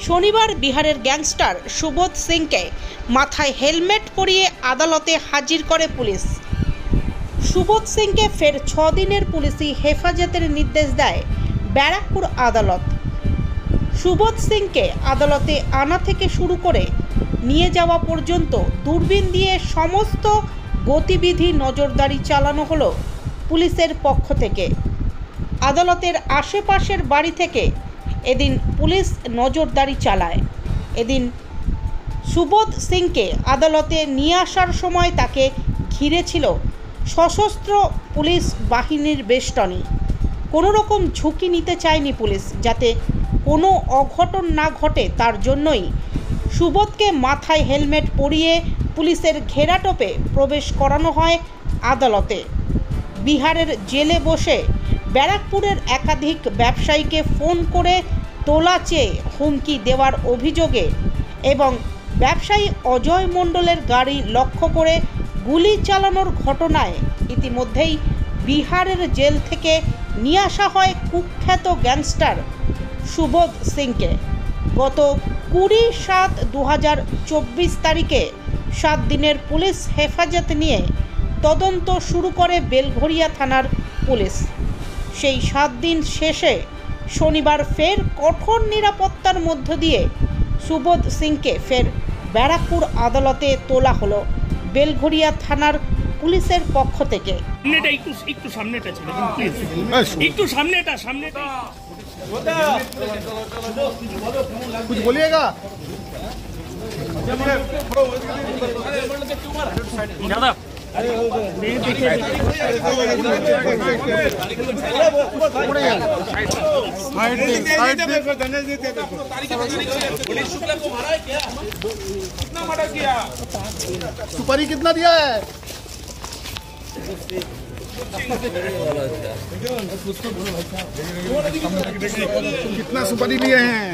শনিবার বিহারের গ্যাংস্টার সুবোধ সিংকে মাথায় হেলমেট পরিয়ে আদালতে হাজির করে পুলিশ। সুবোধ সিংকে ফের 6 দিনের পুলিশি হেফাজতের নির্দেশ দেয় ব্যারাকপুর আদালত। সুবোধ সিংকে আদালতে আনা থেকে শুরু করে নিয়ে যাওয়া পর্যন্ত দূরবীন দিয়ে সমস্ত গতিবিধি নজরদারি চালানো হলো পুলিশের পক্ষ থেকে। আদালতের আশেপাশের বাড়ি থেকে এদিন পুলিশ নজরদারি চালায়। এদিন সুবোধ সিংকে আদালতে নিয়ে আসার সময় তাকে ঘিরে ছিল সশস্ত্র পুলিশ বাহিনীর বেষ্টনী। কোনো রকম ঝুঁকি নিতে চায়নি পুলিশ, যাতে কোনো অঘটন না ঘটে তার জন্যই সুবোধকে মাথায় হেলমেট পরিয়ে পুলিশের ঘেরাটোপে প্রবেশ করানো হয় আদালতে। বিহারের জেলে বসে ব্যারাকপুরের একাধিক ব্যবসায়ীকে ফোন করে তোলা চেয়ে হুমকি দেওয়ার অভিযোগে এবং ব্যবসায়ী অজয় মণ্ডলের গাড়ি লক্ষ্য করে গুলি চালানোর ঘটনায় ইতিমধ্যেই বিহারের জেল থেকে নিয়ে আসা হয় কুখ্যাত গ্যাংস্টার সুবোধ সিংকে। গত 20/7/2024 তারিখে 7 দিনের পুলিশ হেফাজত নিয়ে তদন্ত শুরু করে বেলঘরিয়া থানার পুলিশ। সেই 7 দিন শেষে শনিবার ফের কঠোর নিরাপত্তার মধ্য দিয়ে সুবোধ সিংকে ফের ব্যারাকপুর আদালতে তোলা হলো বেলঘরিয়া থানার পুলিশের পক্ষ থেকে। कुछ बोलिएगा सुपारी कितना दिया है? कितना सुपारी लिए हैं?